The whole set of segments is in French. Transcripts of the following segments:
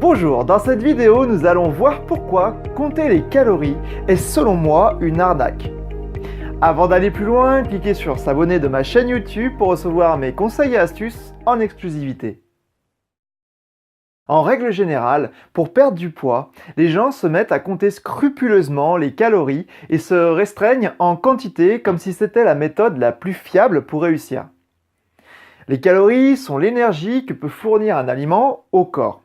Bonjour, dans cette vidéo, nous allons voir pourquoi compter les calories est selon moi une arnaque. Avant d'aller plus loin, cliquez sur s'abonner de ma chaîne YouTube pour recevoir mes conseils et astuces en exclusivité. En règle générale, pour perdre du poids, les gens se mettent à compter scrupuleusement les calories et se restreignent en quantité comme si c'était la méthode la plus fiable pour réussir. Les calories sont l'énergie que peut fournir un aliment au corps.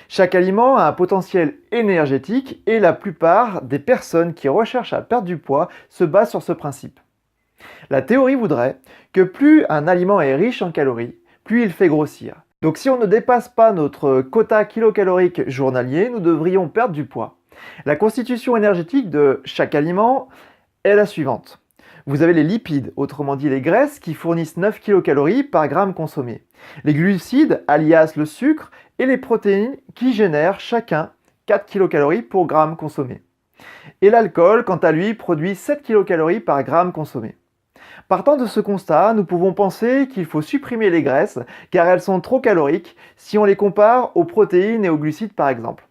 Chaque aliment a un potentiel énergétique et la plupart des personnes qui recherchent à perdre du poids se basent sur ce principe. La théorie voudrait que plus un aliment est riche en calories, plus il fait grossir. Donc si on ne dépasse pas notre quota kilocalorique journalier, nous devrions perdre du poids. La constitution énergétique de chaque aliment est la suivante. Vous avez les lipides, autrement dit les graisses, qui fournissent 9 kilocalories par gramme consommé. Les glucides, alias le sucre, et les protéines qui génèrent chacun 4 kilocalories pour gramme consommé. Et l'alcool, quant à lui, produit 7 kilocalories par gramme consommé. Partant de ce constat, nous pouvons penser qu'il faut supprimer les graisses car elles sont trop caloriques si on les compare aux protéines et aux glucides par exemple.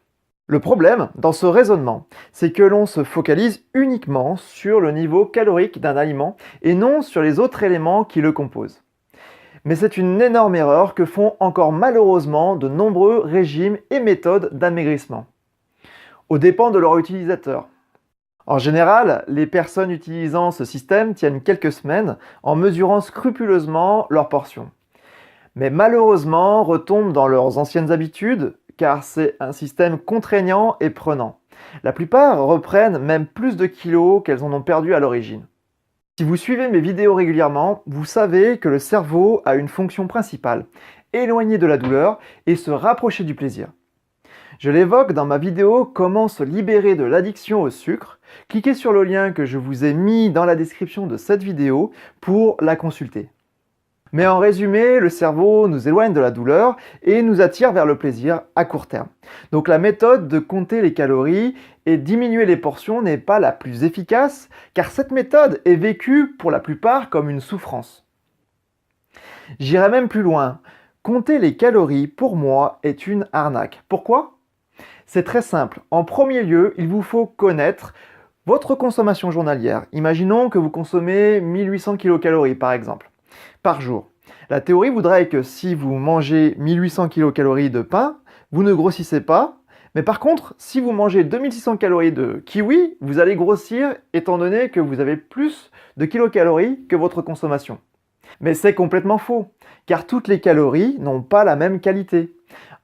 Le problème dans ce raisonnement, c'est que l'on se focalise uniquement sur le niveau calorique d'un aliment et non sur les autres éléments qui le composent. Mais c'est une énorme erreur que font encore malheureusement de nombreux régimes et méthodes d'amaigrissement, aux dépens de leurs utilisateurs. En général, les personnes utilisant ce système tiennent quelques semaines en mesurant scrupuleusement leurs portions. Mais malheureusement retombent dans leurs anciennes habitudes car c'est un système contraignant et prenant. La plupart reprennent même plus de kilos qu'elles en ont perdu à l'origine. Si vous suivez mes vidéos régulièrement, vous savez que le cerveau a une fonction principale, éloigner de la douleur et se rapprocher du plaisir. Je l'évoque dans ma vidéo Comment se libérer de l'addiction au sucre. Cliquez sur le lien que je vous ai mis dans la description de cette vidéo pour la consulter. Mais en résumé, le cerveau nous éloigne de la douleur et nous attire vers le plaisir à court terme. Donc la méthode de compter les calories et diminuer les portions n'est pas la plus efficace car cette méthode est vécue pour la plupart comme une souffrance. J'irai même plus loin. Compter les calories, pour moi, est une arnaque. Pourquoi ? C'est très simple. En premier lieu, il vous faut connaître votre consommation journalière. Imaginons que vous consommez 1800 kilocalories par exemple, par jour. La théorie voudrait que si vous mangez 1800 kilocalories de pain, vous ne grossissez pas. Mais par contre, si vous mangez 2600 calories de kiwi, vous allez grossir étant donné que vous avez plus de kilocalories que votre consommation. Mais c'est complètement faux, car toutes les calories n'ont pas la même qualité.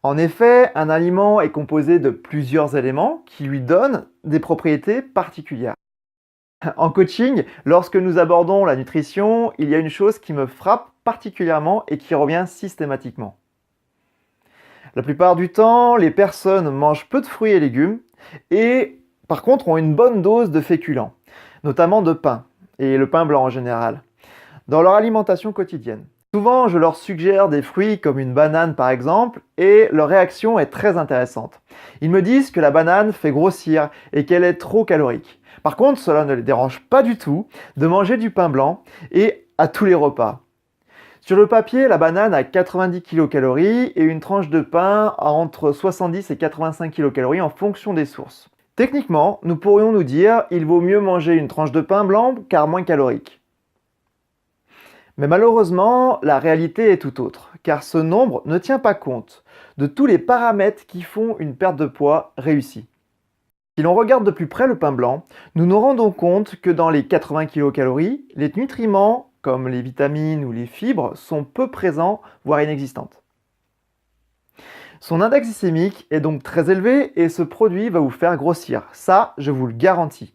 En effet, un aliment est composé de plusieurs éléments qui lui donnent des propriétés particulières. En coaching, lorsque nous abordons la nutrition, il y a une chose qui me frappe particulièrement et qui revient systématiquement. La plupart du temps, les personnes mangent peu de fruits et légumes et par contre ont une bonne dose de féculents, notamment de pain, et le pain blanc en général, dans leur alimentation quotidienne. Souvent, je leur suggère des fruits comme une banane par exemple et leur réaction est très intéressante. Ils me disent que la banane fait grossir et qu'elle est trop calorique. Par contre, cela ne les dérange pas du tout de manger du pain blanc et à tous les repas. Sur le papier, la banane a 90 kilocalories et une tranche de pain a entre 70 et 85 kilocalories en fonction des sources. Techniquement, nous pourrions nous dire il vaut mieux manger une tranche de pain blanc car moins calorique. Mais malheureusement, la réalité est tout autre, car ce nombre ne tient pas compte de tous les paramètres qui font une perte de poids réussie. Si l'on regarde de plus près le pain blanc, nous nous rendons compte que dans les 80 kilocalories, les nutriments, comme les vitamines ou les fibres, sont peu présents, voire inexistants. Son index glycémique est donc très élevé et ce produit va vous faire grossir, ça je vous le garantis.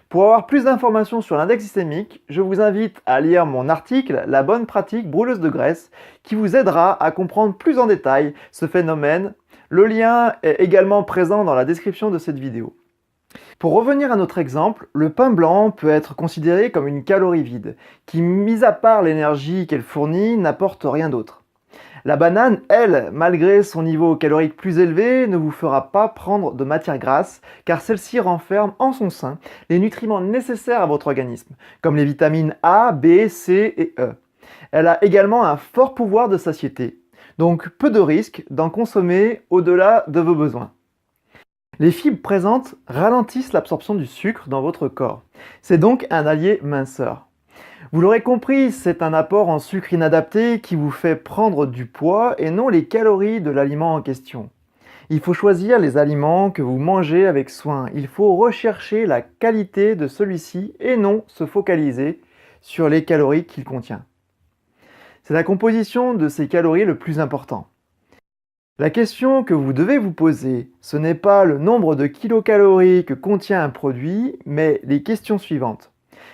Pour avoir plus d'informations sur l'index glycémique, je vous invite à lire mon article « La bonne pratique brûleuse de graisse » qui vous aidera à comprendre plus en détail ce phénomène. Le lien est également présent dans la description de cette vidéo. Pour revenir à notre exemple, le pain blanc peut être considéré comme une calorie vide, qui, mis à part l'énergie qu'elle fournit, n'apporte rien d'autre. La banane, elle, malgré son niveau calorique plus élevé, ne vous fera pas prendre de matière grasse, car celle-ci renferme en son sein les nutriments nécessaires à votre organisme, comme les vitamines A, B, C et E. Elle a également un fort pouvoir de satiété. Donc peu de risques d'en consommer au-delà de vos besoins. Les fibres présentes ralentissent l'absorption du sucre dans votre corps. C'est donc un allié minceur. Vous l'aurez compris, c'est un apport en sucre inadapté qui vous fait prendre du poids et non les calories de l'aliment en question. Il faut choisir les aliments que vous mangez avec soin. Il faut rechercher la qualité de celui-ci et non se focaliser sur les calories qu'il contient. C'est la composition de ces calories le plus important. La question que vous devez vous poser, ce n'est pas le nombre de kilocalories que contient un produit, mais les questions suivantes.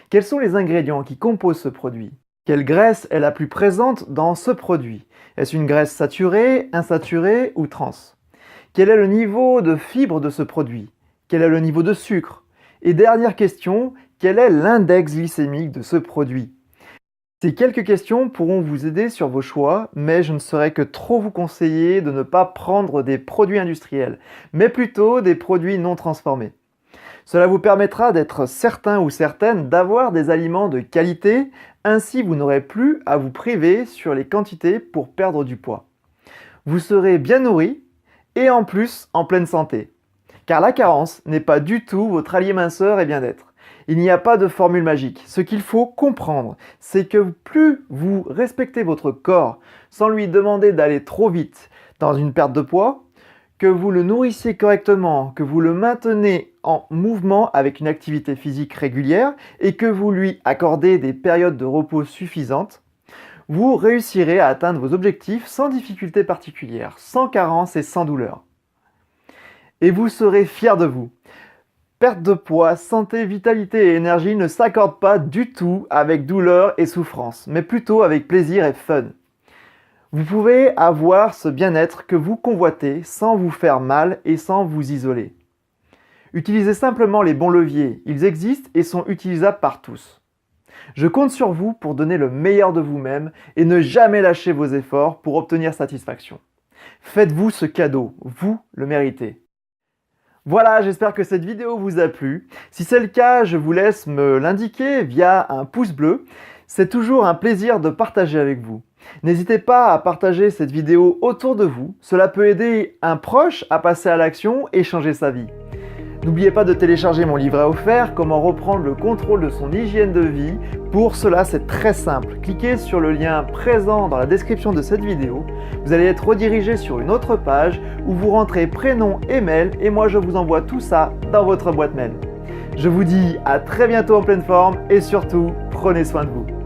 Quels sont les ingrédients qui composent ce produit? Quelle graisse est la plus présente dans ce produit? Est-ce une graisse saturée, insaturée ou trans? Quel est le niveau de fibres de ce produit? Quel est le niveau de sucre? Et dernière question, quel est l'index glycémique de ce produit? Ces quelques questions pourront vous aider sur vos choix, mais je ne saurais que trop vous conseiller de ne pas prendre des produits industriels, mais plutôt des produits non transformés. Cela vous permettra d'être certain ou certaine d'avoir des aliments de qualité, ainsi vous n'aurez plus à vous priver sur les quantités pour perdre du poids. Vous serez bien nourri et en plus en pleine santé. Car la carence n'est pas du tout votre allié minceur et bien-être. Il n'y a pas de formule magique. Ce qu'il faut comprendre, c'est que plus vous respectez votre corps sans lui demander d'aller trop vite dans une perte de poids, que vous le nourrissez correctement, que vous le maintenez en mouvement avec une activité physique régulière et que vous lui accordez des périodes de repos suffisantes, vous réussirez à atteindre vos objectifs sans difficulté particulière, sans carence et sans douleur. Et vous serez fier de vous. Perte de poids, santé, vitalité et énergie ne s'accordent pas du tout avec douleur et souffrance, mais plutôt avec plaisir et fun. Vous pouvez avoir ce bien-être que vous convoitez sans vous faire mal et sans vous isoler. Utilisez simplement les bons leviers, ils existent et sont utilisables par tous. Je compte sur vous pour donner le meilleur de vous-même et ne jamais lâcher vos efforts pour obtenir satisfaction. Faites-vous ce cadeau, vous le méritez. Voilà, j'espère que cette vidéo vous a plu. Si c'est le cas, je vous laisse me l'indiquer via un pouce bleu. C'est toujours un plaisir de partager avec vous. N'hésitez pas à partager cette vidéo autour de vous. Cela peut aider un proche à passer à l'action et changer sa vie. N'oubliez pas de télécharger mon livret offert « Comment reprendre le contrôle de son hygiène de vie ». Pour cela, c'est très simple. Cliquez sur le lien présent dans la description de cette vidéo. Vous allez être redirigé sur une autre page où vous rentrez prénom et mail et moi je vous envoie tout ça dans votre boîte mail. Je vous dis à très bientôt en pleine forme et surtout, prenez soin de vous.